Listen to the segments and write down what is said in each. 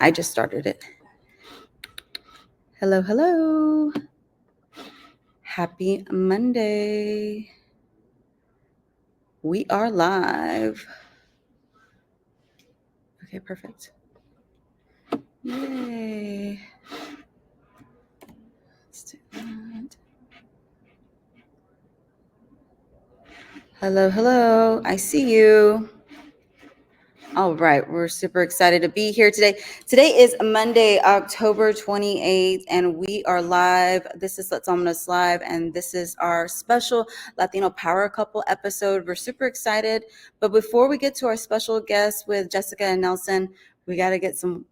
I just started it. Hello, hello. Happy Monday. We are live. Okay, perfect. Yay. Let's do that. Hello, hello. I see you. All right, we're super excited to be here today. Today is Monday, October 28th, and we are live. This is Vamonos Live, and this is our special Latino Power Couple episode. We're super excited. But before we get to our special guest with Jessica and Nelson, we got to get some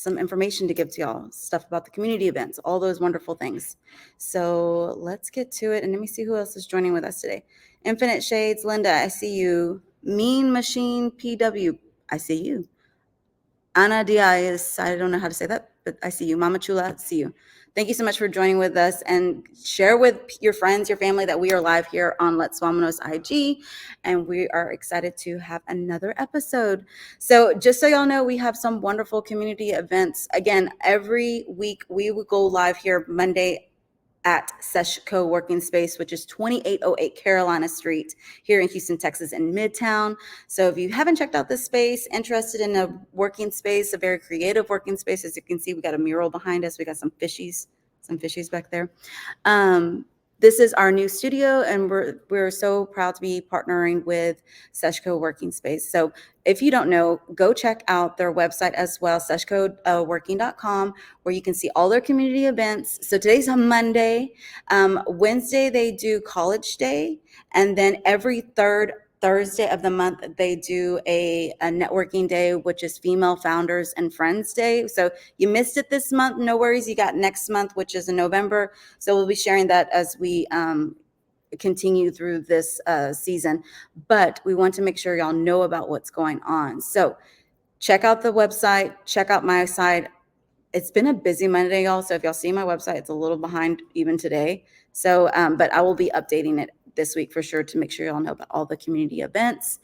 information to give to y'all, stuff about the community events, all those wonderful things. So let's get to it, and let me see who else is joining with us today. Infinite Shades, Linda, I see you. Mean Machine PW, I see you. Ana Diaz, I don't know how to say that, but I see you. Mama Chula, I see you. Thank you so much for joining with us, and share with your friends, your family, that we are live here on Let's Vamonos IG, and we are excited to have another episode. So just so y'all know, we have some wonderful community events. Again, every week we will go live here Monday at Sesh Co-working Space, which is 2808 Carolina Street here in Houston, Texas in Midtown. So if you haven't checked out this space, interested in a working space, a very creative working space, as you can see, we got a mural behind us. We got some fishies back there. This is our new studio, and we're so proud to be partnering with Sesh Co-working Space. So if you don't know, go check out their website as well, seshcoworking.com, where you can see all their community events. So today's on Monday. Wednesday, they do College Day. And then every third Thursday of the month, they do a networking day, which is Female Founders and Friends Day. So you missed it this month, no worries. You got next month, which is in November. So we'll be sharing that as we continue through this season. But we want to make sure y'all know about what's going on. So check out the website, check out my site. It's been a busy Monday, y'all. So if y'all see my website, it's a little behind even today. So, but I will be updating it this week for sure to make sure y'all know about all the community events.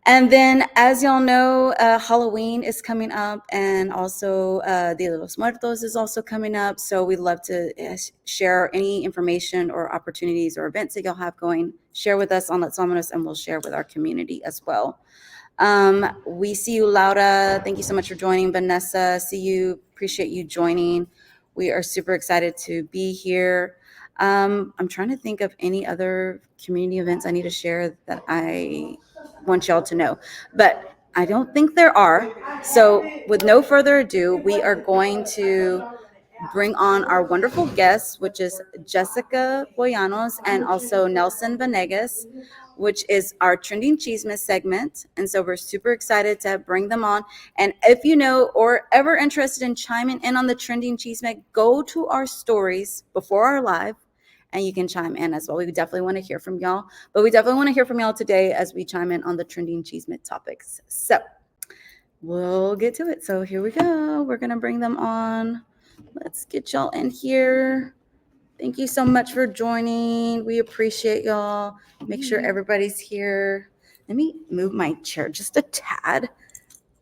And then, as y'all know, Halloween is coming up, and also Dia de los Muertos is also coming up. So we'd love to share any information or opportunities or events that y'all have going. Share with us on Let's Vamonos, and we'll share with our community as well. We see you, Laura. Thank you so much for joining. Vanessa, see you. Appreciate you joining. We are super excited to be here. I'm trying to think of any other community events I need to share that I want y'all to know, but I don't think there are. So with no further ado, we are going to bring on our wonderful guests, which is Jessica Boyanos and also Nelson Venegas, which is our Trending Chismes segment. And so we're super excited to bring them on. And if you know or ever interested in chiming in on the Trending Chisme, go to our stories before our live, and you can chime in as well. We definitely want to hear from y'all, but we definitely want to hear from y'all today as we chime in on the Trending Chisme topics. So we'll get to it. So here we go. We're going to bring them on. Let's get y'all in here. Thank you so much for joining. We appreciate y'all. Make sure everybody's here. Let me move my chair just a tad.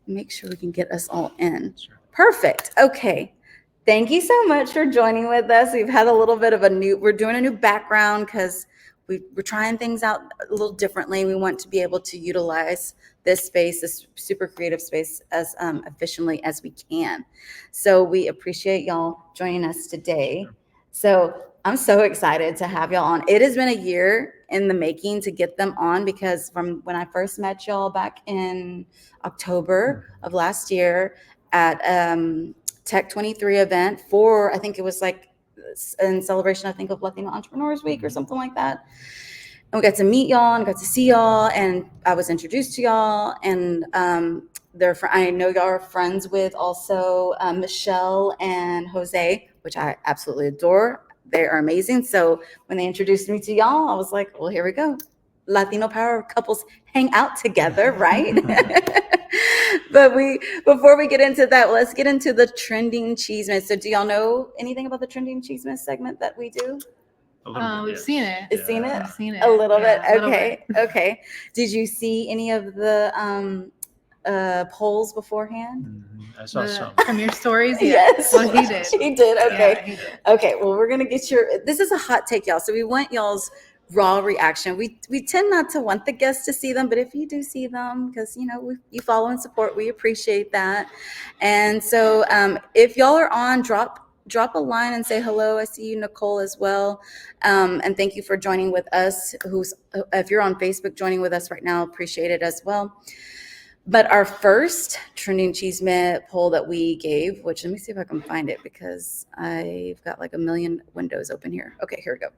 Make sure we can get us all in. Perfect. Okay. Thank you so much for joining with us. We've had a little bit of we're doing a new background because we're trying things out a little differently. We want to be able to utilize this space, this super creative space, as efficiently as we can. So we appreciate y'all joining us today. So I'm so excited to have y'all on. It has been a year in the making to get them on, because from when I first met y'all back in October of last year at Tech 23 event I think it was like in celebration, I think, of Latino Entrepreneurs Week or something like that. And we got to meet y'all and got to see y'all, and I was introduced to y'all, and I know y'all are friends with also Michelle and Jose, which I absolutely adore. They are amazing. So when they introduced me to y'all, I was like, well, here we go. Latino power couples hang out together, right? But before we get into that, let's get into the Trending Chismes. So do y'all know anything about the Trending Chismes segment that we do? We've seen it. We've seen it A a little bit. a little Okay. bit. Okay. Did you see any of the polls beforehand? I saw some. From your stories, yeah. Yes. Well, he did. He did. Okay. Yeah, he did. Okay. Well, we're gonna get this is a hot take, y'all. So we want y'all's raw reaction. We tend not to want the guests to see them, but if you do see them, because you follow and support, we appreciate that. And so if y'all are on, drop a line and say hello. I see you, Nicole, as well. And thank you for joining with us. If you're on Facebook joining with us right now, appreciate it as well. But our first trending cheesemate poll that we gave, which let me see if I can find it because I've got like a million windows open here. Okay, here we go.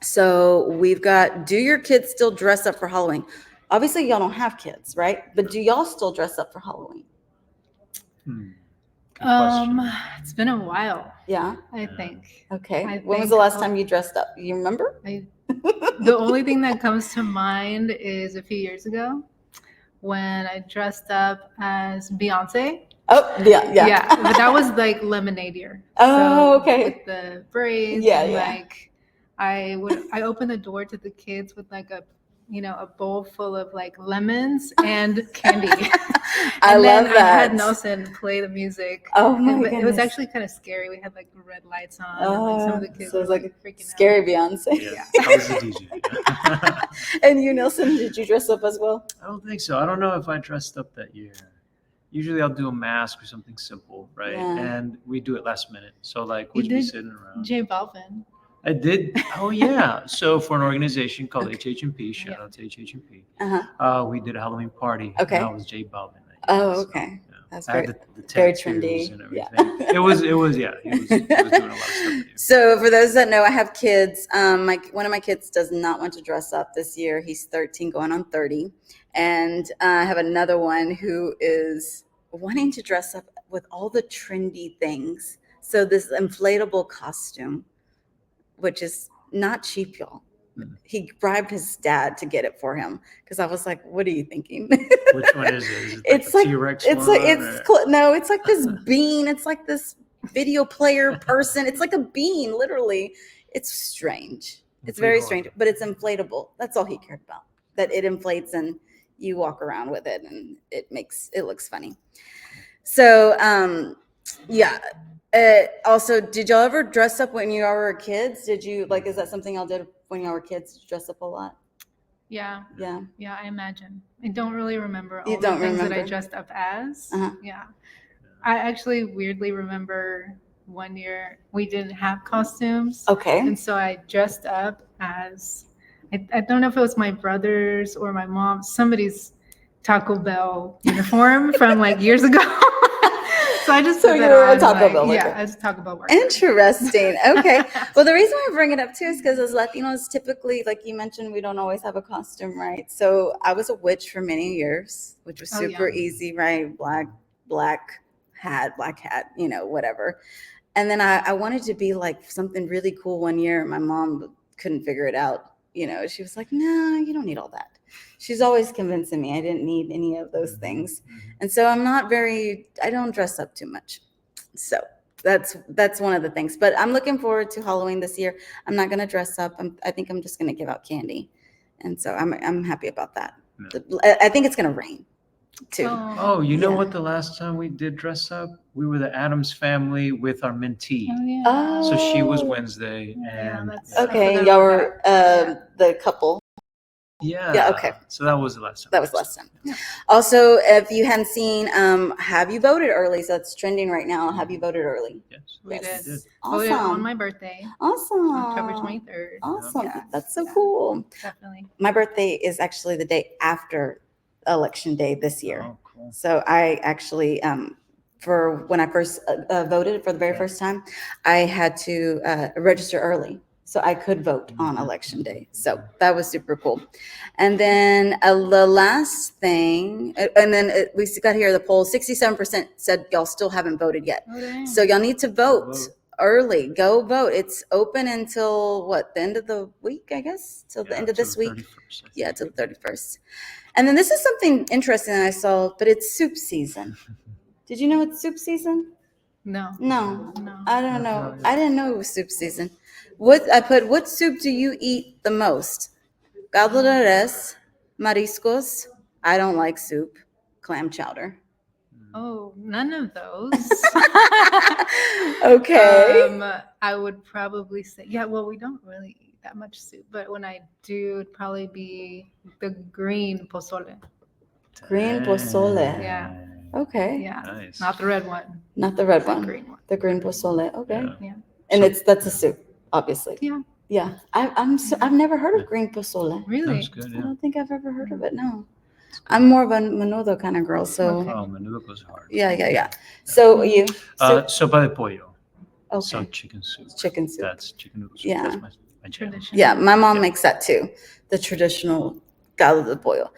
So we've got, do your kids still dress up for Halloween? Obviously, y'all don't have kids, right? But do y'all still dress up for Halloween? It's been a while. Yeah, I think. Okay. When was the last time you dressed up? You remember? The only thing that comes to mind is a few years ago when I dressed up as Beyonce. Oh, yeah. Yeah, but that was like lemonade year. Oh, okay. With the braids. Yeah, and yeah. Like I opened the door to the kids with like a bowl full of like lemons and candy. I love that. I had Nelson play the music. Oh my goodness. It was actually kind of scary. We had like red lights on. And some of the kids so it was were like freaking scary out. Beyonce. Yeah, I was the DJ. And you, Nelson, did you dress up as well? I don't think so. I don't know if I dressed up that year. Usually I'll do a mask or something simple, right? Yeah. And we do it last minute. So like we'd be sitting around. J Balvin. I did. Oh yeah. So for an organization called HH&P, shout out to HH&P, we did a Halloween party. Okay. And I was J Balvin. Oh, okay. So, that's great. The very tattoos trendy. And everything. Yeah. It was he was doing a lot of stuff. So for those that know, I have kids. One of my kids does not want to dress up this year. He's 13 going on 30. And I have another one who is wanting to dress up with all the trendy things. So this inflatable costume, which is not cheap, y'all. He bribed his dad to get it for him because I was like, "What are you thinking?" Which one is it? Is it like a T-Rex one? No, it's like this bean. It's like this video player person. It's like a bean, literally. It's strange. It's very strange, but it's inflatable. That's all he cared about. That it inflates and you walk around with it, and it looks funny. So, yeah. Also, did y'all ever dress up when you were kids? Did you is that something y'all did when y'all were kids? Did you dress up a lot? Yeah. Yeah. Yeah, I imagine. I don't really remember all You the don't things remember? that I dressed up as. Uh-huh. Yeah. I actually weirdly remember one year we didn't have costumes. Okay. And so I dressed up as, I don't know if it was my brother's or my mom's, somebody's Taco Bell uniform from like years ago. So I just So you were a Taco Bell worker. Yeah, as a Taco Bell worker. Interesting. Okay. Well, the reason why I bring it up too is because as Latinos, typically, like you mentioned, we don't always have a costume, right? So I was a witch for many years, which was super easy, right? Black hat, whatever. And then I wanted to be like something really cool one year. My mom couldn't figure it out. She was like, "No, you don't need all that." She's always convincing me I didn't need any of those things. And so I don't dress up too much. So that's one of the things. But I'm looking forward to Halloween this year. I'm not going to dress up. I think I'm just going to give out candy. And so I'm happy about that. Yeah. I think it's going to rain too. Oh, you know what? The last time we did dress up, we were the Addams family with our mentee. Oh, yeah. So she was Wednesday. And okay. Y'all were the couple. Yeah. Yeah. Okay. So that was the last time. That was last time. Yeah. Also, if you hadn't seen, have you voted early? So it's trending right now. Have you voted early? Yes. We did. Awesome. Voted on my birthday. Awesome. October 23rd. Awesome. Yeah. That's so cool. Definitely. My birthday is actually the day after Election Day this year. Oh, cool. So I actually, for when I first voted for the very first time, I had to register early. So I could vote on Election Day. So that was super cool. And then the last thing, and then we got here the poll, 67% said y'all still haven't voted yet. Oh, so y'all need to vote early. Go vote. It's open until the end of the week, I guess? Till the end of this week? 31st, yeah, till the 31st. And then this is something interesting that I saw, but it's soup season. Did you know it's soup season? No. I don't know. I didn't know it was soup season. What soup do you eat the most? Caldo de res, mariscos. I don't like soup. clam chowder? Oh, none of those. Okay. I would probably say, yeah, well, we don't really eat that much soup, but when I do, it'd probably be the green pozole. Green pozole. Yeah. Okay. Yeah. Nice. Not the red one. Not the red The one. green one. The green pozole. Okay. Yeah. Yeah. And So- that's a soup, obviously. Yeah. Yeah. I've never heard of green pozole. Really? That's good. I Yeah. don't think I've ever heard of it. No. It's good. I'm more of a menudo kind of girl. So Okay. Oh, menudo goes hard. yeah. So you Sopa de pollo. So okay. chicken soup. Chicken soup. That's chicken noodle soup. Yeah. That's my jam. Tradition. Yeah, my mom Yeah. makes that too. The traditional caldo de pollo.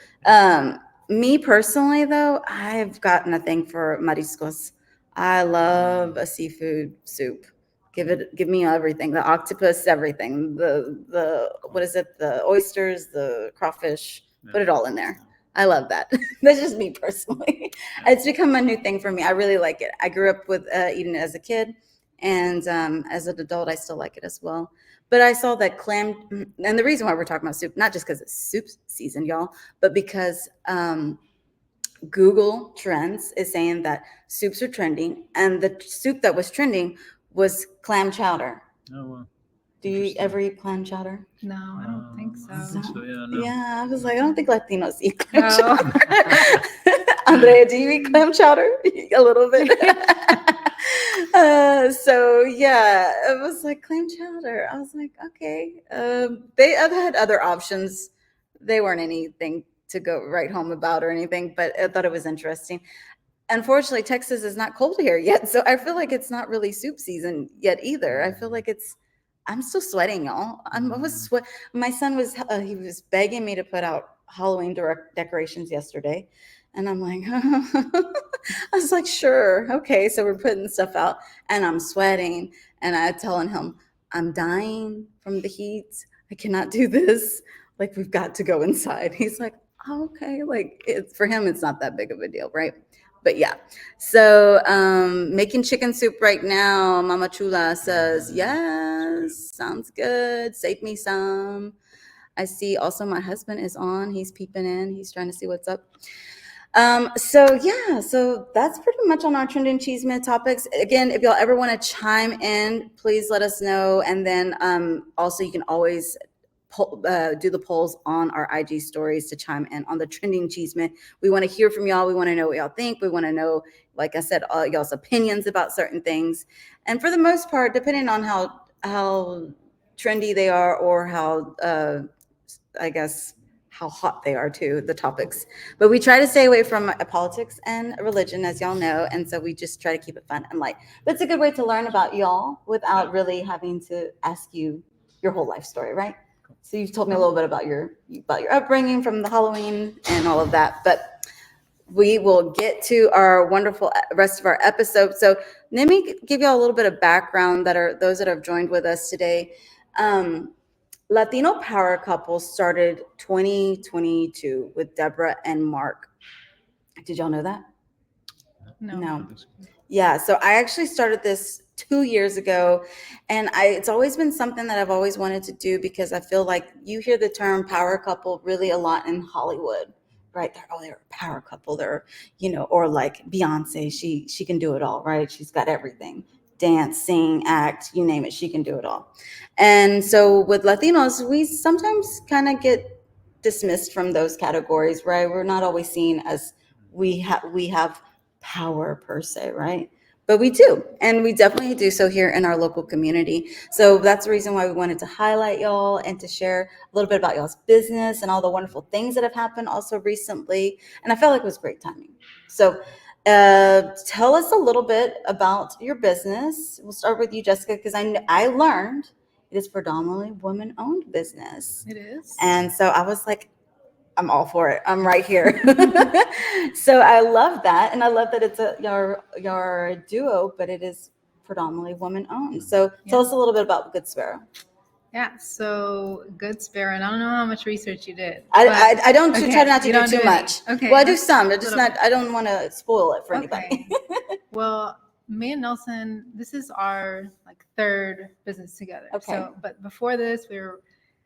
Me personally, though, I've gotten a thing for mariscos. I love a seafood soup. Give me everything. The octopus, everything. The what is it? The oysters, the crawfish. Put it all in there. I love that. That's just me personally. It's become a new thing for me. I really like it. I grew up with eating it as a kid, and as an adult, I still like it as well. But I saw that clam, and the reason why we're talking about soup, not just because it's soup season, y'all, but because Google Trends is saying that soups are trending, and the soup that was trending was clam chowder. Oh, well. Do you ever eat clam chowder? No, I don't think so. I don't think so. Yeah. No. Yeah, I was like, I don't think Latinos eat clam No. chowder. Andrea, do you eat clam chowder? A little bit. So yeah, it was like clam chowder. I was like, okay. They had other options. They weren't anything to go right home about or anything, but I thought it was interesting. Unfortunately, Texas is not cold here yet, so I feel like it's not really soup season yet either. I feel like I'm still sweating, y'all. I was sweat. My son was he was begging me to put out Halloween decorations yesterday, and I'm like, I was like, sure, okay. So we're putting stuff out, and I'm sweating, and I'm telling him I'm dying from the heat. I cannot do this. Like, we've got to go inside. He's like, oh, okay. Like, it's for him, it's not that big of a deal, right? But yeah, so making chicken soup right now. Mama Chula says, yes, sounds good. Save me some. I see also my husband is on. He's peeping in. He's trying to see what's up. So that's pretty much on our trending cheeseman topics. Again, if y'all ever want to chime in, please let us know. And then also you can always do the polls on our IG stories to chime in on the trending cheeseman. We want to hear from y'all. We want to know what y'all think. We want to know, like I said, all y'all's opinions about certain things. And for the most part, depending on how trendy they are or how I guess how hot they are too, the topics. But we try to stay away from politics and religion, as y'all know, and so we just try to keep it fun and light. That's a good way to learn about y'all without really having to ask you your whole life story, right? So you've told me a little bit about your upbringing from the Halloween and all of that, but we will get to our wonderful rest of our episode. So let me give y'all a little bit of background that are those that have joined with us today. Latino Power Couple started 2022 with Deborah and Mark. Did y'all know that? No. Yeah, so I actually started this 2 years ago, and it's always been something that I've always wanted to do because I feel like you hear the term power couple really a lot in Hollywood, right? They're a power couple. They're, or like Beyonce, she can do it all, right? She's got everything. Dance, sing, act, you name it, she can do it all. And so with Latinos, we sometimes kind of get dismissed from those categories, right? We're not always seen as we have power per se, right? But we do, and we definitely do so here in our local community. So that's the reason why we wanted to highlight y'all and to share a little bit about y'all's business and all the wonderful things that have happened also recently. And I felt like it was great timing. So tell us a little bit about your business. We'll start with you, Jessica, because I learned it is predominantly women-owned business. It is. And so I was like, I'm all for it. I'm right here. So I love that. And I love that it's your duo, but it is predominantly woman-owned. So tell us a little bit about Good Sparrow. Yeah, so Good Sparrow, and I don't know how much research you did. I don't try not to you do don't too do much. Okay. Well, I do some. I don't want to spoil it for anybody. Well, me and Nelson, this is our third business together. Okay. So, but before this, we were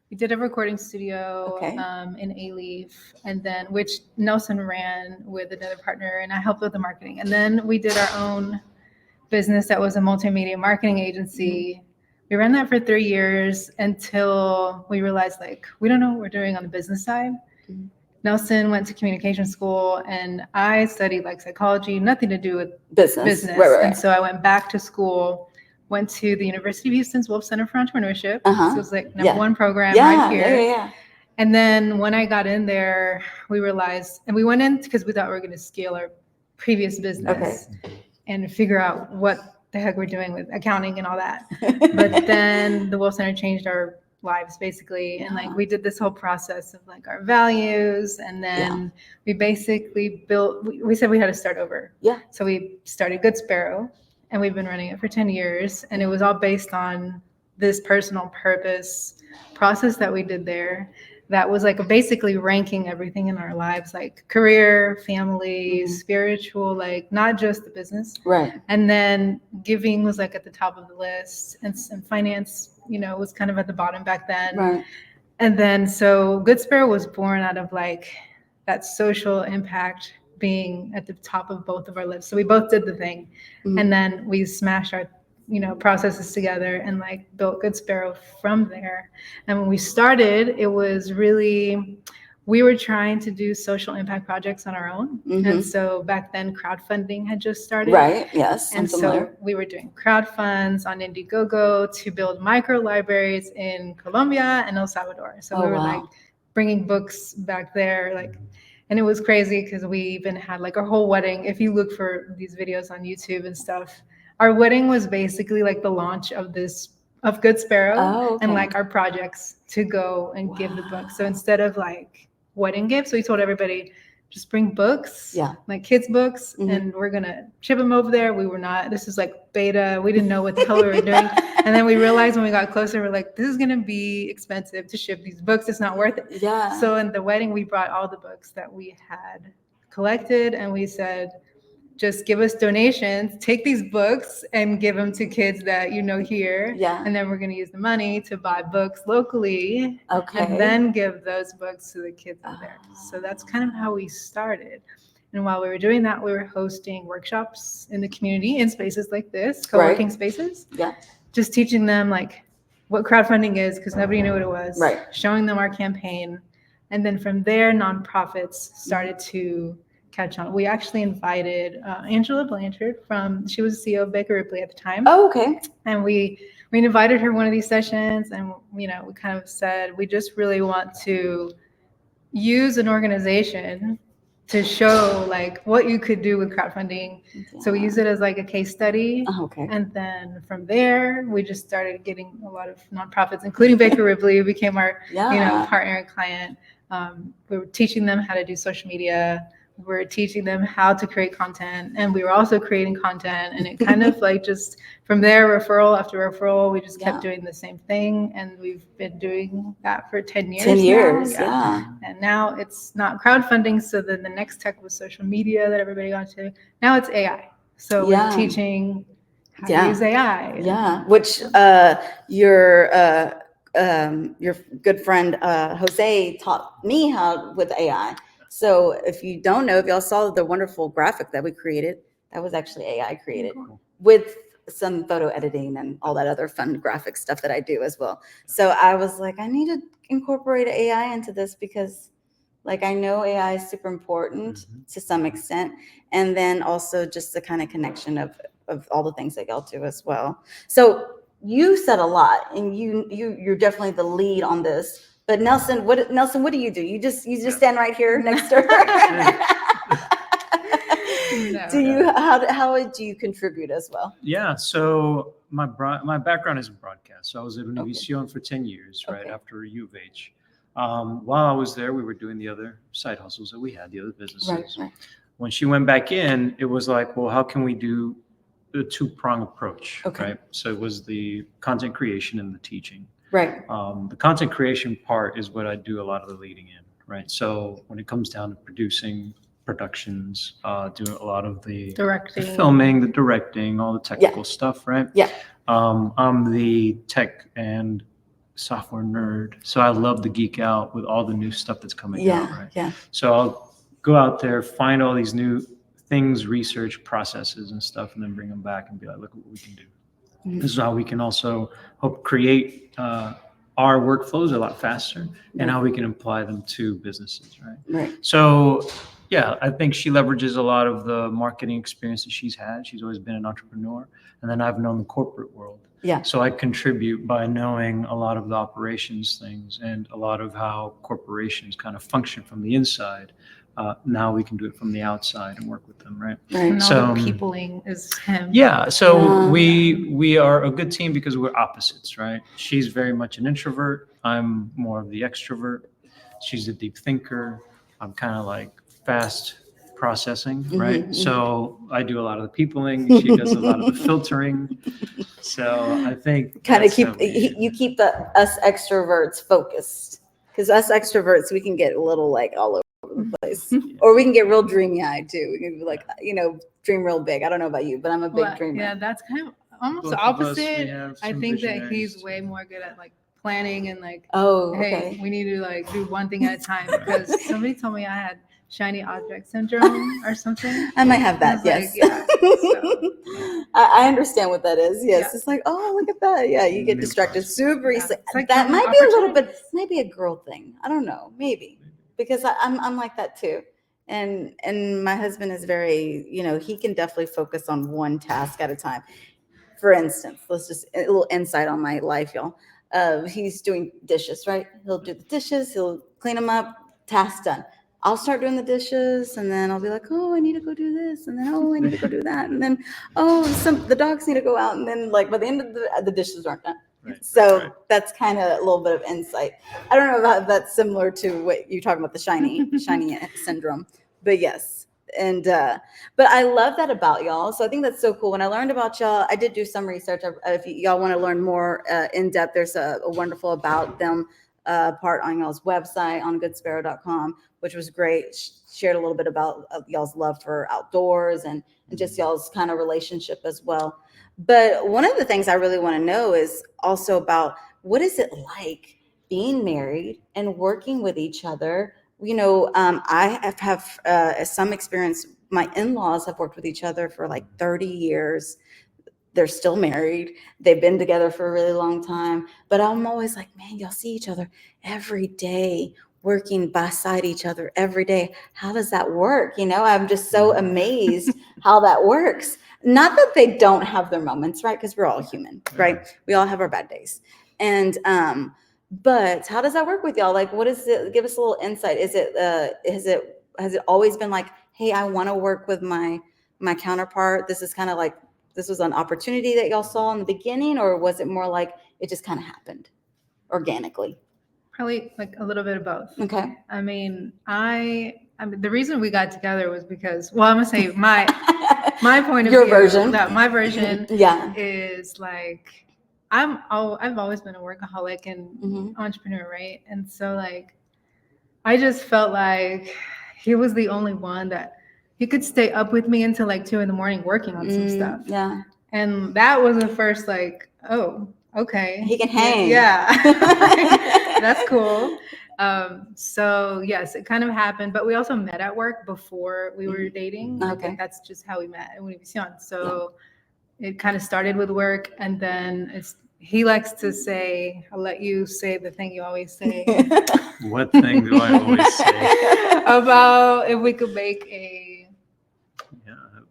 We did a recording studio in A-Leaf, and then which Nelson ran with another partner, and I helped with the marketing. And then we did our own business that was a multimedia marketing agency. We ran that for 3 years until we realized like we don't know what we're doing on the business side. Nelson went to communication school, and I studied like psychology, nothing to do with business. Right. And so I went back to school. Went to the University of Houston's Wolf Center for Entrepreneurship. So it was like #1 program right here. Yeah. And then when I got in there, we realized, and we went in because we thought we were going to scale our previous business and figure out what the heck we're doing with accounting and all that. But then the Wolf Center changed our lives basically. And like we did this whole process of like our values. And then we basically built, we said we had to start over. So we started Good Sparrow. And we've been running it for 10 years. And it was all based on this personal purpose process that we did there. That was like basically ranking everything in our lives, like career, family, spiritual, like not just the business. Right. And then giving was like at the top of the list, and finance, was kind of at the bottom back then. Right. And then so Good Sparrow was born out of like that social impact being at the top of both of our lists. So we both did the thing. And then we smashed our, processes together and like built Good Sparrow from there. And when we started, it was really, we were trying to do social impact projects on our own. And so back then crowdfunding had just started. Right. Yes. And so we were doing crowdfunds on Indiegogo to build micro libraries in Colombia and El Salvador. So we were like bringing books back there, like. And it was crazy because we even had like our whole wedding. If you look for these videos on YouTube and stuff, our wedding was basically like the launch of Good Sparrow and like our projects to go and give the book. So instead of like wedding gifts, we told everybody just bring books, like kids' books, and we're gonna ship them over there. This is like beta. We didn't know what the hell we were doing. And then we realized when we got closer, we're like, this is gonna be expensive to ship these books. It's not worth it. Yeah. So in the wedding, we brought all the books that we had collected, and we said, just give us donations, take these books and give them to kids that here. Yeah. And then we're going to use the money to buy books locally. And then give those books to the kids out there. So that's kind of how we started. And while we were doing that, we were hosting workshops in the community in spaces like this, co-working spaces. Yeah. Just teaching them like what crowdfunding is, because nobody knew what it was. Right. Showing them our campaign. And then from there, nonprofits started to catch on. We actually invited Angela Blanchard she was the CEO of Baker Ripley at the time. Oh, okay. And we invited her one of these sessions, and we kind of said we just really want to use an organization to show like what you could do with crowdfunding. So we used it as like a case study. And then from there, we just started getting a lot of nonprofits, including Baker Ripley, who became our partner and client. We were teaching them how to do social media. We're teaching them how to create content, and we were also creating content, and it kind of like just from there, referral after referral, we just kept doing the same thing, and we've been doing that for 10 years. 10 years, And now it's not crowdfunding, so then the next tech was social media that everybody got to. Now it's AI. So we're teaching how to use AI. Yeah, which your good friend Jose taught me how with AI. So if you don't know, if y'all saw the wonderful graphic that we created, that was actually AI created with some photo editing and all that other fun graphic stuff that I do as well. So I was like, I need to incorporate AI into this because like I know AI is super important to some extent. And then also just the kind of connection of all the things that y'all do as well. So you said a lot, and you're definitely the lead on this. But Nelson, what do you do? You just stand right here next to her. How do you contribute as well? Yeah, so my background is in broadcast. So I was at Univision for 10 years, right after U of H. While I was there, we were doing the other side hustles that we had, the other businesses. Right. When she went back in, it was like, well, how can we do the two-prong approach? Right. So it was the content creation and the teaching. Right. The content creation part is what I do a lot of the leading in, right? So when it comes down to productions, doing a lot of the filming, the directing, all the technical stuff, right? Yeah. I'm the tech and software nerd, so I love to geek out with all the new stuff that's coming out, right? Yeah. So I'll go out there, find all these new things, research processes and stuff, and then bring them back and be like, look what we can do. Mhm. This is how we can also help create our workflows a lot faster, and how we can apply them to businesses, right? Right. So yeah, I think she leverages a lot of the marketing experience that she's had. She's always been an entrepreneur, and then I've known the corporate world. Yeah. So I contribute by knowing a lot of the operations things and a lot of how corporations kind of function from the inside. Now we can do it from the outside and work with them, right? And all So the peopling is him. yeah, so Yeah. we are a good team because we're opposites, right? She's very much an introvert. I'm more of the extrovert. She's a deep thinker. I'm kind of like fast processing, right? Mhm. So I do a lot of the peopling. She does a lot of the filtering. So I think Kind of that's keep how we- you keep us extroverts focused, because us extroverts, we can get a little like all over the place, or we can get real dreamy eyed too. We can be like, dream real big. I don't know about you, but I'm a big Well, dreamer. yeah, that's kind of almost both the of us, we opposite. have I some think that visionaries he's too. way more good at like planning and like, Oh, hey, okay. we need to like do one thing at a time, because somebody told me I had shiny object syndrome or something. I might have I that. was Yes. like, yeah, so, I understand what that is. Yes, Yeah. it's like, oh, look at that. Yeah, you get New distracted process. super Yeah, easily. it's like That having might be a little bit, opportunities. maybe a girl thing. I don't know, maybe, because I'm like that too. And my husband is very, he can definitely focus on one task at a time. For instance, let's just a little insight on my life, y'all. He's doing dishes, right? He'll do the dishes, he'll clean them up, task done. I'll start doing the dishes, and then I'll be like, oh, I need to go do this, and then oh, I need to go do that, and then the dogs need to go out, and then like by the end of the dishes aren't done. Right, So right. that's kind of a little bit of insight. I don't know if that's similar to what you're talking about, the shiny syndrome, but yes. And but I love that about y'all. So I think that's so cool. When I learned about y'all, I did do some research. If y'all want to learn more in depth, there's a wonderful about them part on y'all's website on goodsparrow.com, which was great. Shared a little bit about y'all's love for outdoors and just y'all's kind of relationship as well. But one of the things I really want to know is also about what is it like being married and working with each other. I have some experience. My in-laws have worked with each other for like 30 years. They're still married. They've been together for a really long time. But I'm always like, man, y'all see each other every day, working beside each other every day. How does that work? I'm just so amazed how that works. Not that they don't have their moments, right? Because we're all human, right? We all have our bad days. And but how does that work with y'all? Like, what is it? Give us a little insight. Has it always been like, hey, I want to work with my counterpart? This is kind of like, this was an opportunity that y'all saw in the beginning, or was it more like it just kind of happened organically? Probably like a little bit of both. Okay. I mean, the reason we got together was because, well, I'm gonna say my point of Your view. version. That my version Yeah. is like, I've always been a workaholic and Mhm. entrepreneur, right? And so like, I just felt like he was the only one that he could stay up with me until like 2 a.m. working on some stuff. Yeah. And that was the first like, oh, okay. He can hang. Yeah. That's cool. So yes, it kind of happened, but we also met at work before we were dating. Okay. That's just how we met at Univision. So it kind of started with work, and then he likes to say, I'll let you say the thing you always say. What thing do I always say? About if we could make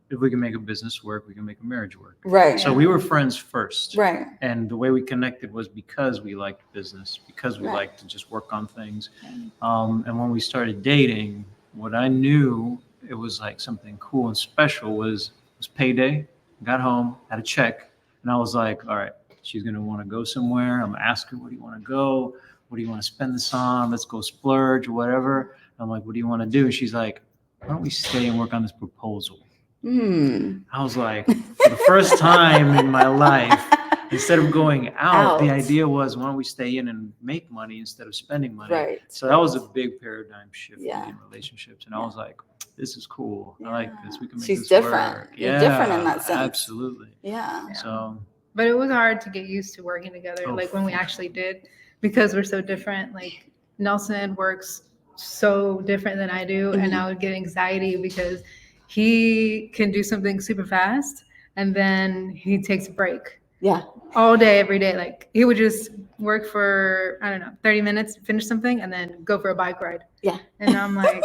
If we can make a business work, we can make a marriage work. Right. So we were friends first. Right. And the way we connected was because we liked business, because we Right. liked to just work on things. And when we started dating, what I knew it was like something cool and special was payday. Got home, had a check, and I was like, all right, she's gonna want to go somewhere. I'm gonna ask her, where do you want to go? What do you want to spend this on? Let's go splurge or whatever. I'm like, what do you want to do? And she's like, why don't we stay and work on this proposal? I was like, for the first time in my life, instead of going out, the idea was, why don't we stay in and make money instead of spending money? Right. So that was a big paradigm shift Yeah. in relationships. And I was like, this is cool. I like this. We can make She's this different. work. You're different in that sense. Absolutely. Yeah. So But it was hard to get used to working together, Oh, like when we for actually did, because we're so different. Like Nelson works so different than I do, and I would get anxiety because he can do something super fast and then he takes a break. Yeah. All day, every day. Like he would just work for, I don't know, 30 minutes, finish something, and then go for a bike ride. Yeah. And I'm like,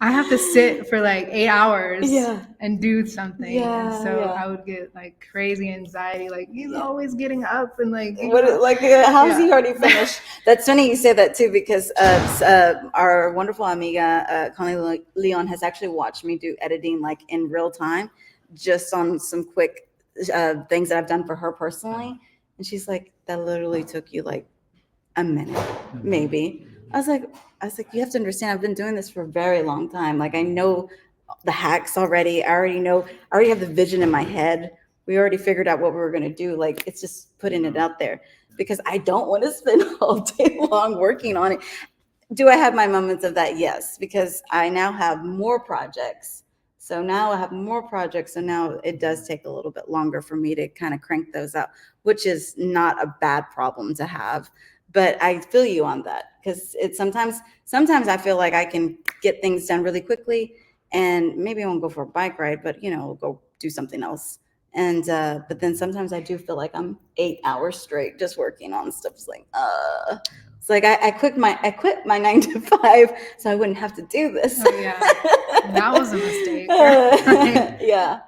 I have to sit for like 8 hours and do something. Yeah, and so yeah. I would get like crazy anxiety. Like he's always getting up and like, how's he already finished? That's funny you say that too, because our wonderful amiga, Connie Leon, has actually watched me do editing like in real time, just on some quick things that I've done for her personally. And she's like, that literally took you like a minute, maybe. I was like, you have to understand, I've been doing this for a very long time. Like I know the hacks already. I already have the vision in my head. We already figured out what we were going to do. Like it's just putting it out there, because I don't want to spend all day long working on it. Do I have my moments of that? Yes, because I now have more projects. So now it does take a little bit longer for me to kind of crank those out, which is not a bad problem to have. But I feel you on that, because it's sometimes I feel like I can get things done really quickly, and maybe I won't go for a bike ride, but go do something else. And but then sometimes I do feel like I'm 8 hours straight just working on stuff. It's like it's like I quit my 9 to 5 so I wouldn't have to do this. Oh, yeah. That was a mistake. Yeah.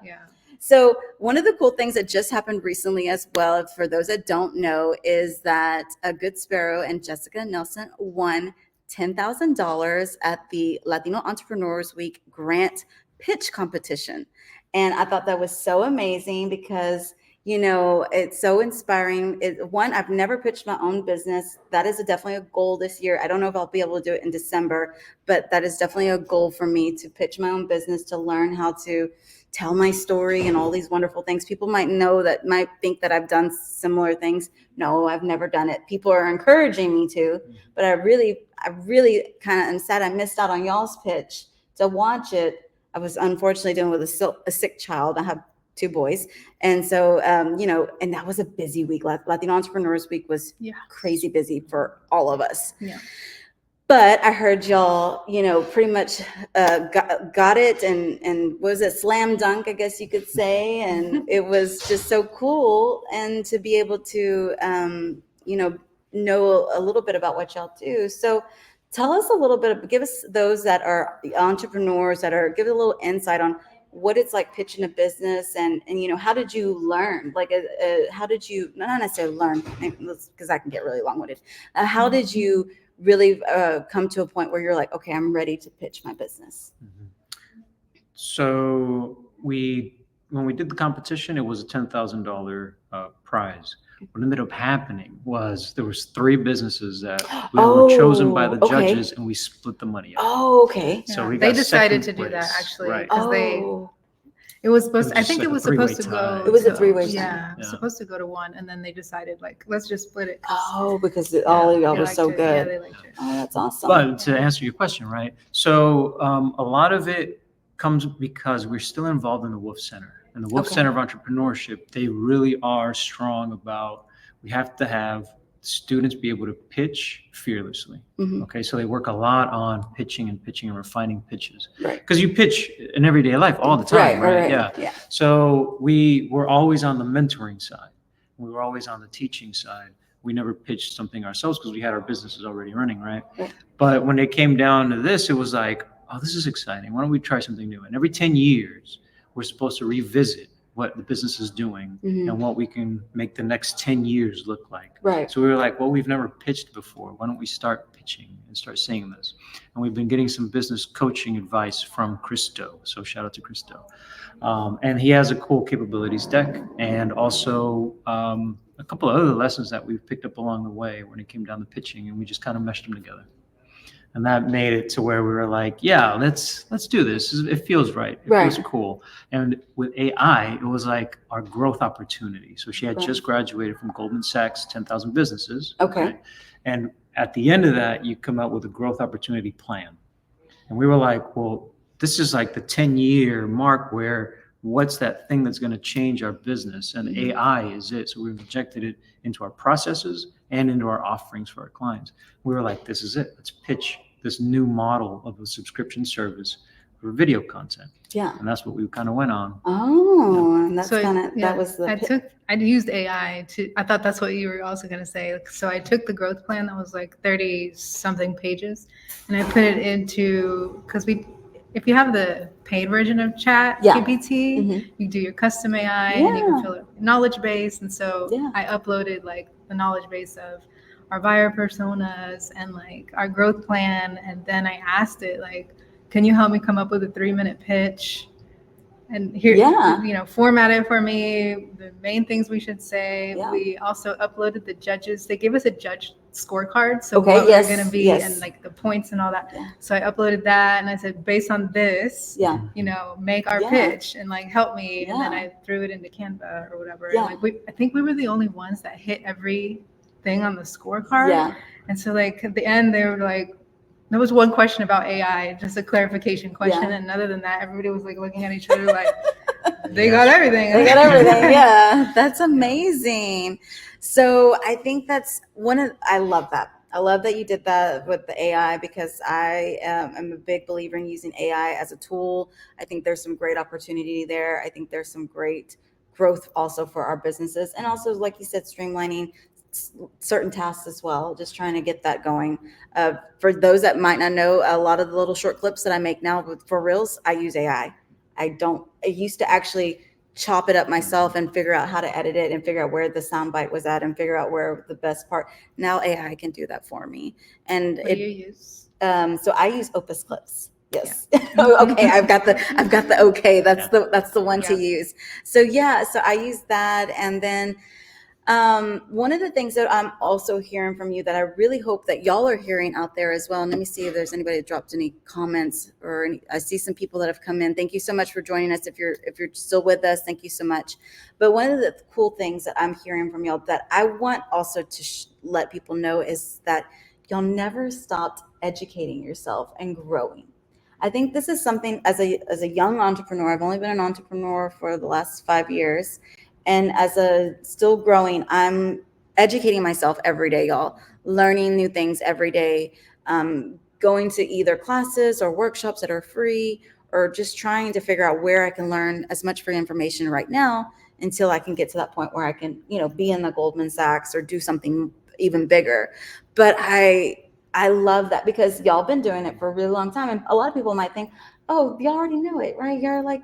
So one of the cool things that just happened recently as well, for those that don't know, is that A Good Sparrow and Jessica Nelson won $10,000 at the Latino Entrepreneurs Week grant pitch competition. And I thought that was so amazing because, it's so inspiring. I've never pitched my own business. That is definitely a goal this year. I don't know if I'll be able to do it in December, but that is definitely a goal for me, to pitch my own business, to learn how to tell my story and all these wonderful things. People might think that I've done similar things. No, I've never done it. People are encouraging me to, but I really kind of am sad I missed out on y'all's pitch to watch it. I was unfortunately dealing with a sick child. I have 2 boys. And so, and that was a busy week. Latino Entrepreneurs Week was crazy busy for all of us. Yeah. But I heard y'all, pretty much got it, and was it slam dunk, I guess you could say. And it was just so cool, and to be able to, know a little bit about what y'all do. So tell us a little bit, give us, those that are entrepreneurs, give a little insight on what it's like pitching a business, and how did you learn? Like, how did you, not necessarily learn, because I can get really long-winded. How did you really come to a point where you're like, okay, I'm ready to pitch my business? So when we did the competition, it was a $10,000 prize. What ended up happening was there was 3 businesses that were chosen by the judges, and we split the money up. Oh, okay. So they decided to do that, actually, because it was supposed. I think it was supposed to go. It was a 3-way tie. Yeah, it was supposed to go to 1, and then they decided, like, let's just split it. Because all of y'all were so good. Yeah, they liked it. Oh, that's awesome. But to answer your question, right? So a lot of it comes because we're still involved in the Wolf Center. And the Wolf Center of Entrepreneurship, they really are strong about, we have to have students be able to pitch fearlessly. Okay, so they work a lot on pitching and refining pitches. Right. Because you pitch in everyday life all the time, right? Yeah. So we were always on the mentoring side. We were always on the teaching side. We never pitched something ourselves because we had our businesses already running, right? But when it came down to this, it was like, oh, this is exciting. Why don't we try something new? And every 10 years, we're supposed to revisit what the business is doing and what we can make the next 10 years look like. Right. So we were like, well, we've never pitched before. Why don't we start pitching and start saying this? And we've been getting some business coaching advice from Christo. So shout out to Christo. And he has a cool capabilities deck, and also a couple of other lessons that we've picked up along the way when it came down to pitching, and we just kind of meshed them together. And that made it to where we were like, yeah, let's do this. It feels right. It feels cool. And with AI, it was like our growth opportunity. So she had just graduated from Goldman Sachs, 10,000 businesses. Okay. And at the end of that, you come out with a growth opportunity plan. And we were like, well, this is like the 10-year mark where what's that thing that's going to change our business? And AI is it. So we've injected it into our processes and into our offerings for our clients. We were like, this is it. Let's pitch this new model of a subscription service for video content. Yeah. And that's what we kind of went on. Oh, and that's So kind of, that was the. I used AI I thought that's what you were also going to say. So I took the growth plan that was like 30 something pages and I put it into, because if you have the paid version of Chat GPT, you do your custom AI and you can fill it knowledge base. And so I uploaded like the knowledge base of our buyer personas and like our growth plan. And then I asked it like, can you help me come up with a 3-minute pitch? And here, format it for me, the main things we should say. Yeah. We also uploaded the judges. They gave us a judge scorecard. So what we're going to be and like the points and all that. Yeah. So I uploaded that and I said, based on this, make our pitch and like help me. Yeah. And then I threw it into Canva or whatever. Yeah. And like I think we were the only ones that hit everything on the scorecard. Yeah. And so like at the end, they were like, there was one question about AI, just a clarification question. Yeah. And other than that, everybody was like looking at each other like, they got everything. They got everything. Yeah. That's amazing. So I think that's I love that. I love that you did that with the AI because I am a big believer in using AI as a tool. I think there's some great opportunity there. I think there's some great growth also for our businesses. And also, like you said, streamlining certain tasks as well, just trying to get that going. For those that might not know, a lot of the little short clips that I make now for Reels, I use AI. I used to actually chop it up myself and figure out how to edit it and figure out where the soundbite was at and figure out where the best part. Now AI can do that for me. And what do you use? So I use Opus Clips. Yes. Yeah. Okay. I've got the okay. That's the one to use. So so I use that. And then one of the things that I'm also hearing from you that I really hope that y'all are hearing out there as well. And let me see if there's anybody that dropped any comments I see some people that have come in. Thank you so much for joining us. If you're still with us, thank you so much. But one of the cool things that I'm hearing from y'all that I want also to let people know is that y'all never stopped educating yourself and growing. I think this is something as a young entrepreneur, I've only been an entrepreneur for the last 5 years. And as a still growing, I'm educating myself every day, y'all, learning new things every day, going to either classes or workshops that are free, or just trying to figure out where I can learn as much free information right now until I can get to that point where I can, be in the Goldman Sachs or do something even bigger. But I love that because y'all been doing it for a really long time. And a lot of people might think, oh, y'all already know it, right?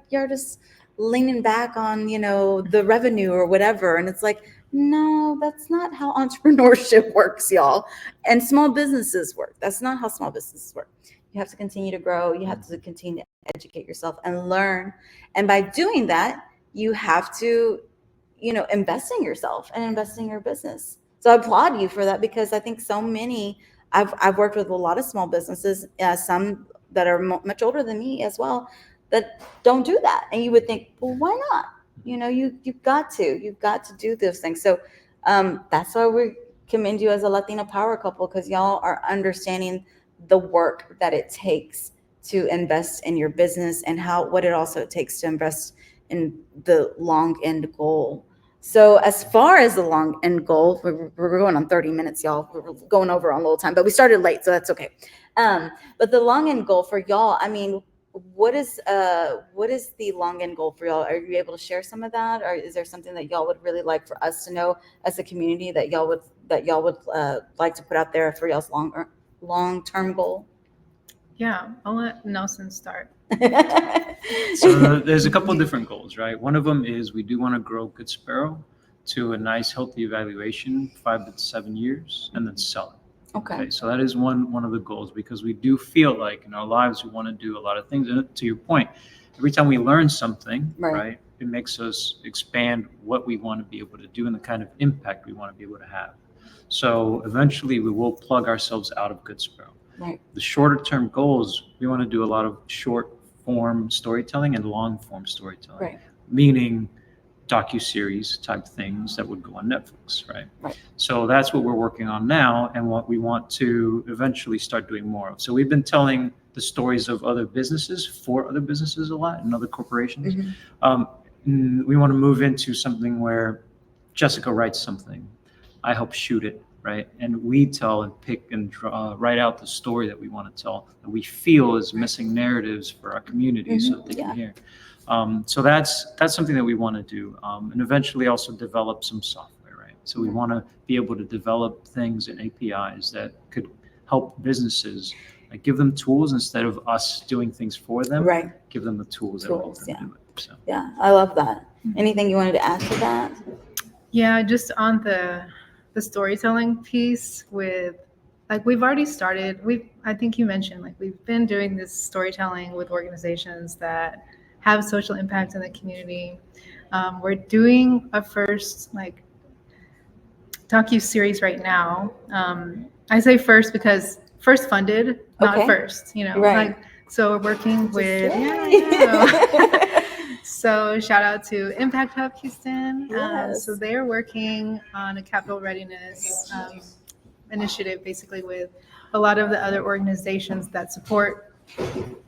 You're just leaning back on, the revenue or whatever. And it's like, no, that's not how entrepreneurship works, y'all. And small businesses work. That's not how small businesses work. You have to continue to grow. You have to continue to educate yourself and learn. And by doing that, you have to, invest in yourself and invest in your business. So I applaud you for that because I think so many, I've worked with a lot of small businesses, some that are much older than me as well, that don't do that. And you would think, well, why not? You've got to do those things. So that's why we commend you as a Latina power couple, because y'all are understanding the work that it takes to invest in your business and what it also takes to invest in the long end goal. So as far as the long end goal, we're going on 30 minutes, y'all. We're going over on a little time, but we started late, so that's okay. But the long end goal for y'all, I mean, what is the long end goal for y'all? Are you able to share some of that, or is there something that y'all would really like for us to know as a community that y'all would like to put out there for y'all's long-term goal? Yeah, I'll let Nelson start. So there's a couple of different goals, right? One of them is we do want to grow Good Sparrow to a nice, healthy evaluation, 5 to 7 years, and then sell it. Okay, so that is one of the goals, because we do feel like in our lives we want to do a lot of things. And to your point, every time we learn something, right, it makes us expand what we want to be able to do and the kind of impact we want to be able to have. So eventually we will plug ourselves out of Good Sparrow. Right. The shorter term goals, we want to do a lot of short form storytelling and long form storytelling, right, meaning docuseries type things that would go on Netflix, right? So that's what we're working on now and what we want to eventually start doing more of. So we've been telling the stories of other businesses for other businesses a lot and other corporations. Mm-hmm. We want to move into something where Jessica writes something, I help shoot it, right? And we tell and pick and write out the story that we want to tell, that we feel is missing narratives for our community so that they can hear. So that's something that we want to do, and eventually also develop some software, right? So we want to be able to develop things and APIs that could help businesses, like give them tools instead of us doing things for them. Right. Give them the tools that will help them do it. So. Yeah, I love that. Anything you wanted to add to that? Yeah, just on the storytelling piece with, like, we've already started. I think you mentioned, like, we've been doing this storytelling with organizations that have social impact in the community. We're doing a first, like, docu-series right now. I say first because first funded, not first, Right. like, so we're working with, So shout out to Impact Hub Houston. So they're working on a capital readiness initiative, basically with a lot of the other organizations that support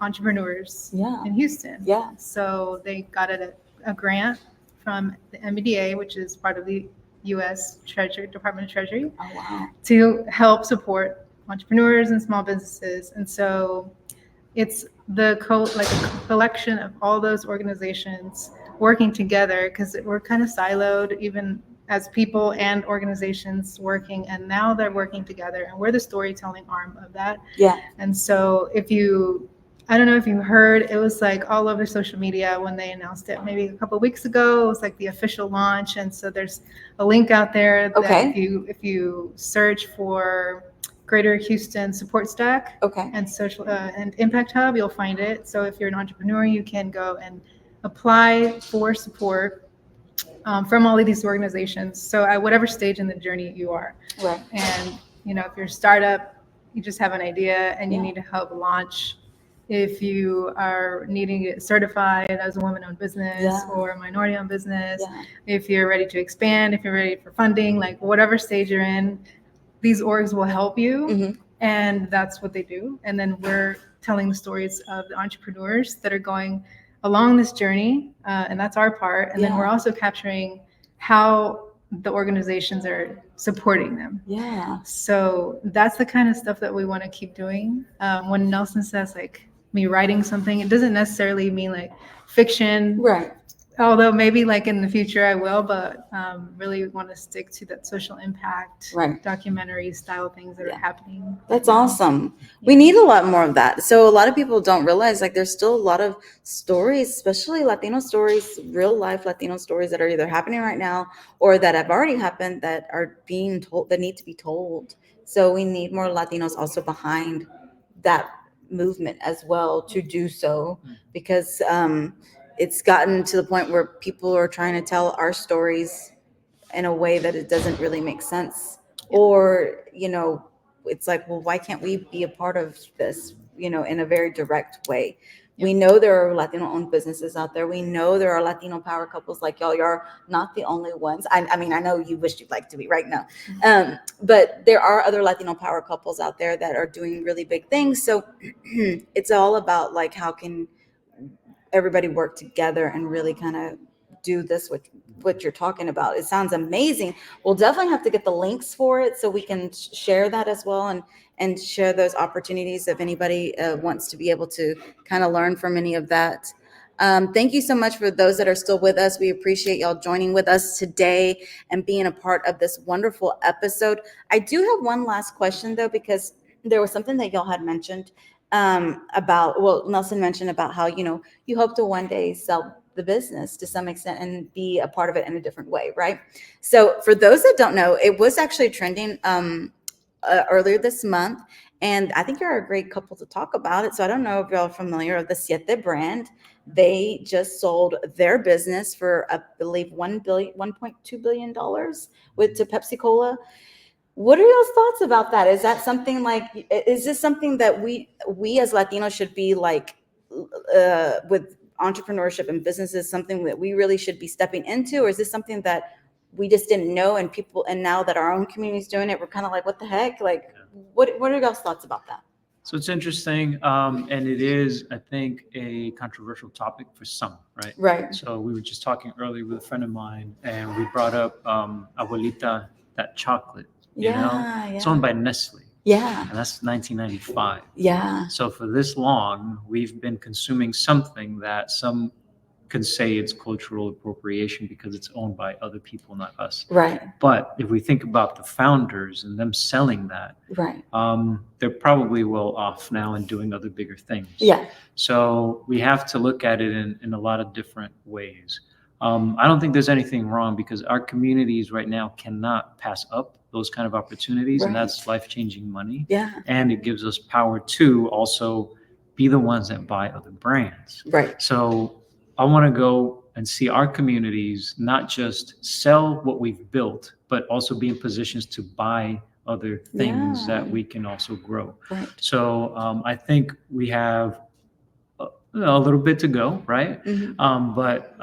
entrepreneurs in Houston. So they got a grant from the MBDA, which is part of the U.S. Department of Treasury, to help support entrepreneurs and small businesses. And so it's a collection of all those organizations working together, because we're kind of siloed, even as people and organizations working, and now they're working together, and we're the storytelling arm of that. And so I don't know if you heard, it was like all over social media when they announced it maybe a couple of weeks ago. It was like the official launch, and so there's a link out there that if you search for Greater Houston Support Stack and social and Impact Hub, you'll find it. So if you're an entrepreneur, you can go and apply for support from all of these organizations. So at whatever stage in the journey you are, and if you're a startup, you just have an idea and you need to help launch. If you are needing to get certified as a woman-owned business or a minority-owned business, if you're ready to expand, if you're ready for funding, like whatever stage you're in, these orgs will help you, and that's what they do. And then we're telling the stories of the entrepreneurs that are going along this journey, and that's our part. And then we're also capturing how the organizations are supporting them. So that's the kind of stuff that we want to keep doing. When Nelson says, like, me writing something, it doesn't necessarily mean like fiction, although maybe like in the future I will, but really want to stick to that social impact documentary style things that are happening. That's awesome. We need a lot more of that. So a lot of people don't realize, like, there's still a lot of stories, especially Latino stories, real life Latino stories that are either happening right now or that have already happened, that are being told, that need to be told. So we need more Latinos also behind that movement as well to do so, because it's gotten to the point where people are trying to tell our stories in a way that it doesn't really make sense, or it's like, well, why can't we be a part of this, in a very direct way? We know there are Latino owned businesses out there. We know there are Latino power couples like y'all. You're not the only ones. I mean, I know you wish you'd like to be right now. But there are other Latino power couples out there that are doing really big things. So it's all about, like, how can everybody work together and really kind of do this with what you're talking about. It sounds amazing. We'll definitely have to get the links for it so we can share that as well, and share those opportunities if anybody wants to be able to kind of learn from any of that. Thank you so much for those that are still with us. We appreciate y'all joining with us today and being a part of this wonderful episode. I do have one last question, though, because there was something that y'all had mentioned Nelson mentioned about how, you hope to one day sell the business to some extent and be a part of it in a different way, right? So for those that don't know, it was actually trending earlier this month, and I think you're a great couple to talk about it. So I don't know if y'all are familiar with the Siete brand. They just sold their business for, I believe, $1.2 billion to Pepsi Cola. What are y'all's thoughts about that? Is that something is this something that we as Latinos should be like, with entrepreneurship and businesses, something that we really should be stepping into? Or is this something that we just didn't know, and now that our own community is doing it, we're kind of like, what the heck? Like, what are y'all's thoughts about that? So it's interesting, and it is, I think, a controversial topic for some, right? Right. So we were just talking earlier with a friend of mine, and we brought up Abuelita, that chocolate, you know? It's owned by Nestle. Yeah. And that's 1995. Yeah. So for this long, we've been consuming something that some could say it's cultural appropriation because it's owned by other people, not us. Right. But if we think about the founders and them selling that, right, they're probably well off now and doing other bigger things. Yeah. So we have to look at it in a lot of different ways. I don't think there's anything wrong because our communities right now cannot pass up those kind of opportunities, and that's life-changing money. Yeah. And it gives us power to also be the ones that buy other brands. Right. So I want to go and see our communities not just sell what we've built, but also be in positions to buy other things that we can also grow. Right. So I think we have a little bit to go, right? But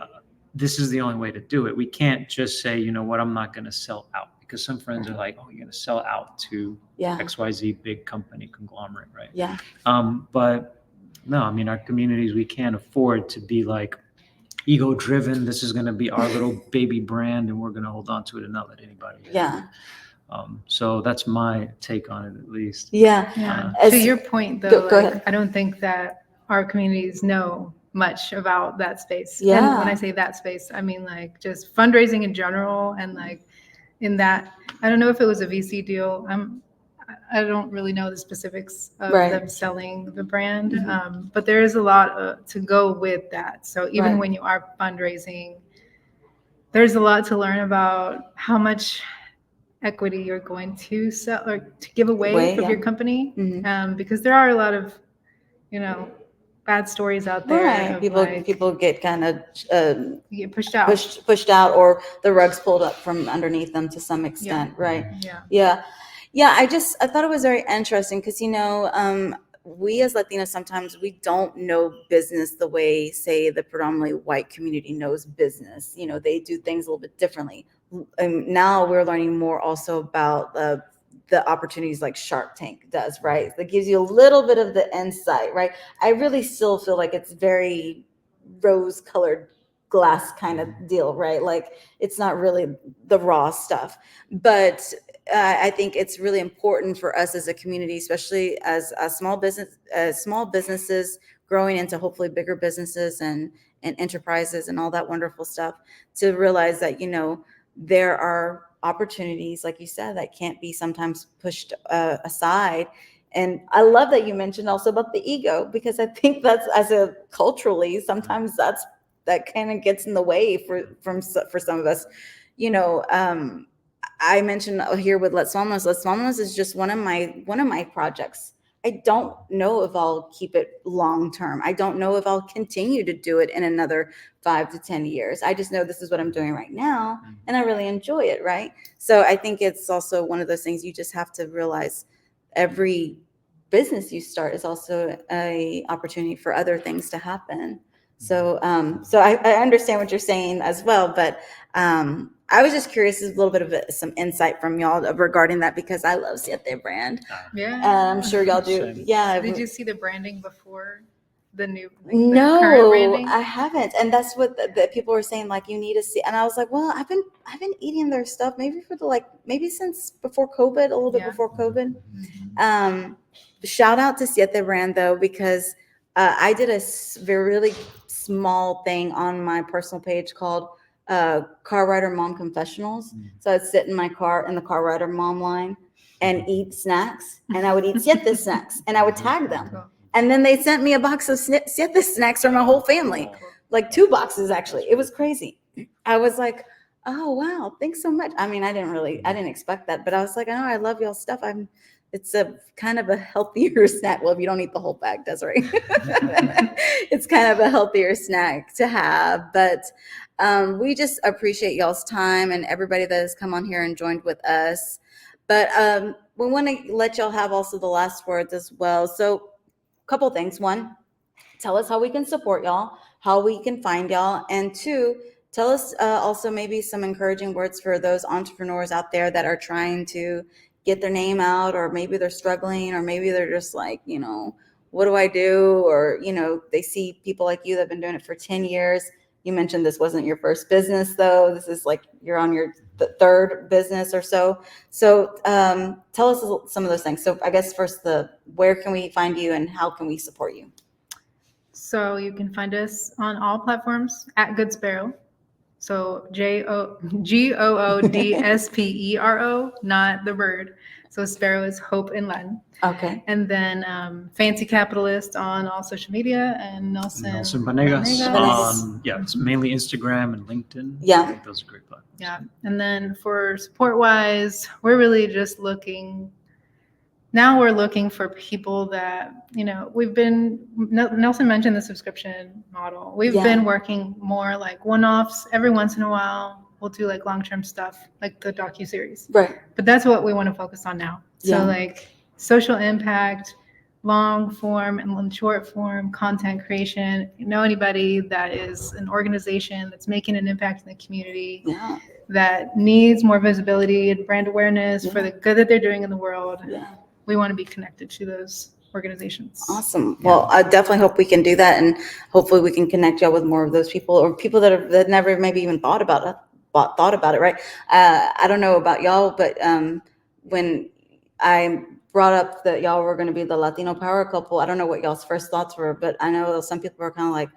this is the only way to do it. We can't just say, you know what, I'm not going to sell out, because some friends are like, oh, you're going to sell out to XYZ big company conglomerate, right? Yeah. But no, I mean, our communities, we can't afford to be like ego driven. This is going to be our little baby brand and we're going to hold on to it and not let anybody. Yeah. So that's my take on it, at least. Yeah. To your point, though, go ahead. I don't think that our communities know much about that space. Yeah. And when I say that space, I mean like just fundraising in general, and like in that, I don't know if it was a VC deal. I don't really know the specifics of them selling the brand, but there is a lot to go with that. So even when you are fundraising, there's a lot to learn about how much equity you're going to sell or to give away from your company, because there are a lot of, bad stories out there. People get kind of get pushed out, pushed out, or the rug's pulled up from underneath them to some extent. Right. Yeah. I thought it was very interesting because, we as Latinos, sometimes we don't know business the way, say, the predominantly white community knows business. They do things a little bit differently. And now we're learning more also about the opportunities like Shark Tank does, right? That gives you a little bit of the insight, right? I really still feel like it's very rose-colored glass kind of deal, right? Like it's not really the raw stuff. But I think it's really important for us as a community, especially as a small businesses growing into hopefully bigger businesses and enterprises and all that wonderful stuff, to realize that, there are opportunities, like you said, that can't be sometimes pushed aside. And I love that you mentioned also about the ego, because I think that's, culturally, sometimes that kind of gets in the way for some of us. I mentioned here with Let's Vamonos. Let's Vamonos is just one of my projects. I don't know if I'll keep it long term. I don't know if I'll continue to do it in another 5 to 10 years. I just know this is what I'm doing right now, and I really enjoy it, right? So I think it's also one of those things you just have to realize. Every business you start is also an opportunity for other things to happen. So I understand what you're saying as well, but I was just curious, a little bit of some insight from y'all regarding that, because I love Siete brand. Yeah. I'm sure y'all do. Same. Yeah. Did you see the branding before the new? No, current branding? I haven't. And that's what the people were saying, like, you need to see. And I was like, well, I've been eating their stuff maybe since before COVID, a little bit before COVID. Shout out to Siete brand though, because I did a really small thing on my personal page called Car Rider Mom Confessionals. So I'd sit in my car in the Car Rider Mom line and eat snacks, and I would eat Siete snacks, and I would tag them. And then they sent me a box of Siete snacks for my whole family, like 2 boxes actually. It was crazy. I was like, oh wow, thanks so much. I mean, I didn't expect that, but I was like, I know, I love y'all stuff. It's a kind of a healthier snack. Well, if you don't eat the whole bag, Desiree, it's kind of a healthier snack to have. But we just appreciate y'all's time and everybody that has come on here and joined with us. But we want to let y'all have also the last words as well. So a couple things. 1, tell us how we can support y'all, how we can find y'all. And 2, tell us also maybe some encouraging words for those entrepreneurs out there that are trying to get their name out, or maybe they're struggling, or maybe they're just like, what do I do? Or, they see people like you that have been doing it for 10 years. You mentioned this wasn't your first business though. This is like, you're on your third business or so. So tell us some of those things. So I guess first, where can we find you and how can we support you? So you can find us on all platforms at Good Sparrow. So GOODSPERO, not the bird. So Sparrow is hope in Latin. Okay. And then Fancy Capitalist on all social media, and Nelson Vanegas. It's mainly Instagram and LinkedIn. Yeah. I think those are great platforms. Yeah. And then for support-wise, we're really just looking for people that, Nelson mentioned the subscription model. We've been working more like one-offs. Every once in a while, we'll do like long-term stuff, like the docuseries. Right. But that's what we want to focus on now. So like social impact, long form and short form content creation. You know, anybody that is an organization that's making an impact in the community, that needs more visibility and brand awareness for the good that they're doing in the world. Yeah. We want to be connected to those organizations. Awesome. Well, I definitely hope we can do that, and hopefully we can connect y'all with more of those people, or people that never maybe even thought about it. Right? I don't know about y'all, but when I brought up that y'all were going to be the Latino power couple, I don't know what y'all's first thoughts were, but I know some people were kind of like,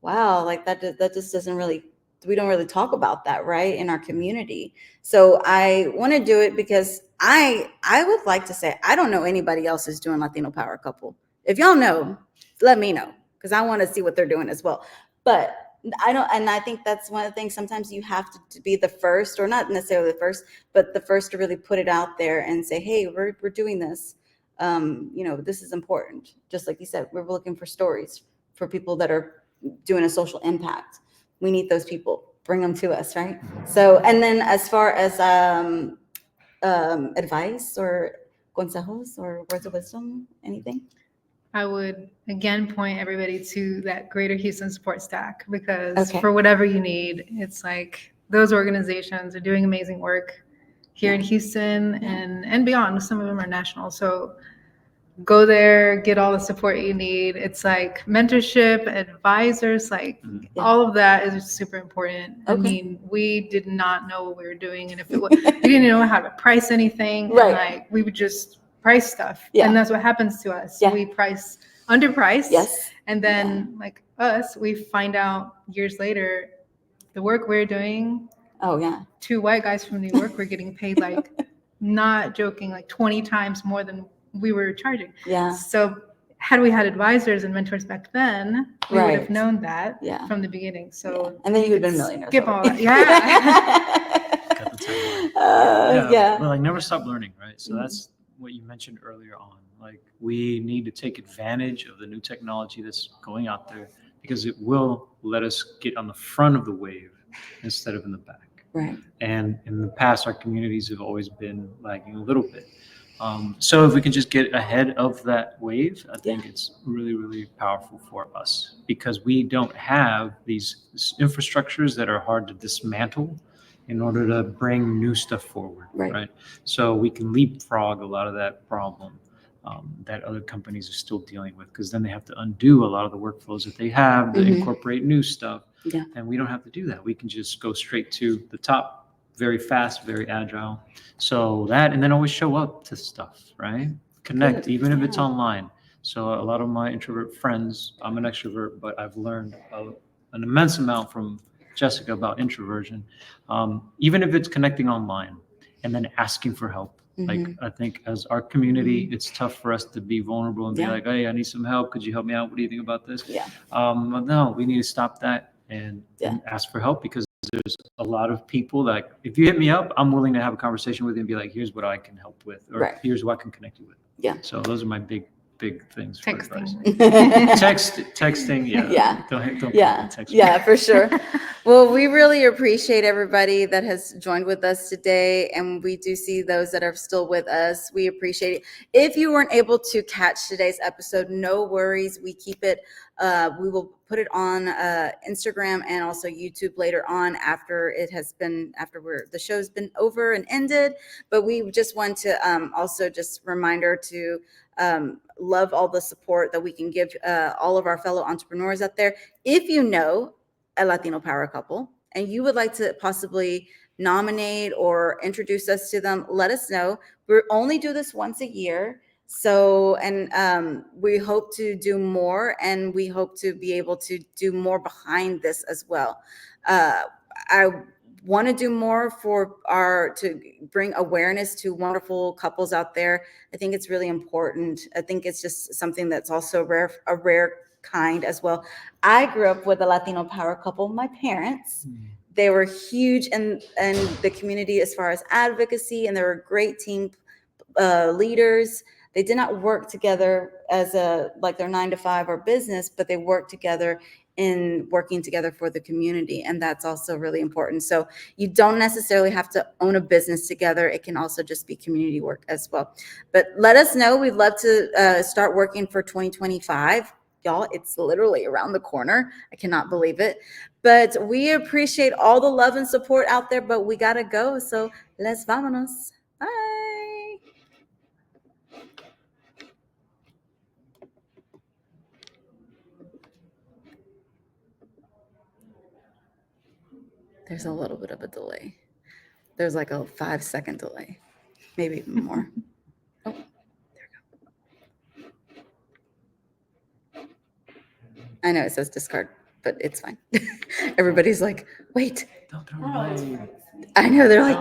"Wow, like that just doesn't really." We don't really talk about that, right, in our community. So I want to do it because I would like to say I don't know anybody else who's doing Latino power couple. If y'all know, let me know, because I want to see what they're doing as well. But I don't, and I think that's one of the things. Sometimes you have to be the first, or not necessarily the first, but the first to really put it out there and say, hey, we're doing this. This is important. Just like you said, we're looking for stories for people that are doing a social impact. We need those people. Bring them to us, right? So, and then as far as advice or consejos or words of wisdom, anything? I would again point everybody to that Greater Houston Support Stack, because for whatever you need, it's like those organizations are doing amazing work here in Houston and beyond. Some of them are national. So go there, get all the support you need. It's like mentorship, advisors, all of that is super important. I mean, we did not know what we were doing, and if it was, we didn't know how to price anything. And we would just price stuff, and that's what happens to us. We price underpriced, and then like us, we find out years later the work we're doing. Two white guys from New York were getting paid not joking, 20 times more than we were charging. So had we had advisors and mentors back then, we would have known that from the beginning. So and then you would have been millionaires. Skip all that. Well, never stop learning, right? So that's what you mentioned earlier on. We need to take advantage of the new technology that's going out there, because it will let us get on the front of the wave instead of in the back. Right. And in the past, our communities have always been lagging a little bit. So if we can just get ahead of that wave, I think it's really, really powerful for us, because we don't have these infrastructures that are hard to dismantle in order to bring new stuff forward, right? So we can leapfrog a lot of that problem that other companies are still dealing with, because then they have to undo a lot of the workflows that they have to incorporate new stuff. And we don't have to do that. We can just go straight to the top, very fast, very agile. So that, and then always show up to stuff, right? Connect, even if it's online. So a lot of my introvert friends, I'm an extrovert, but I've learned an immense amount from Jessica about introversion. Even if it's connecting online and then asking for help. I think as our community, it's tough for us to be vulnerable and be like, hey, I need some help. Could you help me out? What do you think about this? No, we need to stop that and ask for help, because there's a lot of people that if you hit me up, I'm willing to have a conversation with you and be like, here's what I can help with, or here's what I can connect you with. So those are my big things. Texting. Texting. Don't text me. For sure. Well, we really appreciate everybody that has joined with us today, and we do see those that are still with us. We appreciate it. If you weren't able to catch today's episode, no worries. We keep it. We will put it on Instagram and also YouTube later on after the show's been over and ended. But we just want to also just reminder to love all the support that we can give all of our fellow entrepreneurs out there. If you know a Latino power couple and you would like to possibly nominate or introduce us to them, let us know. We only do this once a year. So, and we hope to do more, and we hope to be able to do more behind this as well. I want to do more to bring awareness to wonderful couples out there. I think it's really important. I think it's just something that's also a rare kind as well. I grew up with a Latino power couple. My parents, they were huge in the community as far as advocacy, and they were great team leaders. They did not work together as like their 9-to-5 or business, but they worked together in working together for the community. And that's also really important. So you don't necessarily have to own a business together. It can also just be community work as well. But let us know. We'd love to start working for 2025. Y'all, it's literally around the corner. I cannot believe it. But we appreciate all the love and support out there, but we got to go. So let's vamonos. Bye. There's a little bit of a delay. There's like a 5-second delay, maybe even more. Oh, there we go. I know it says discard, but it's fine. Everybody's like, wait. Don't throw it away. I know, they're like,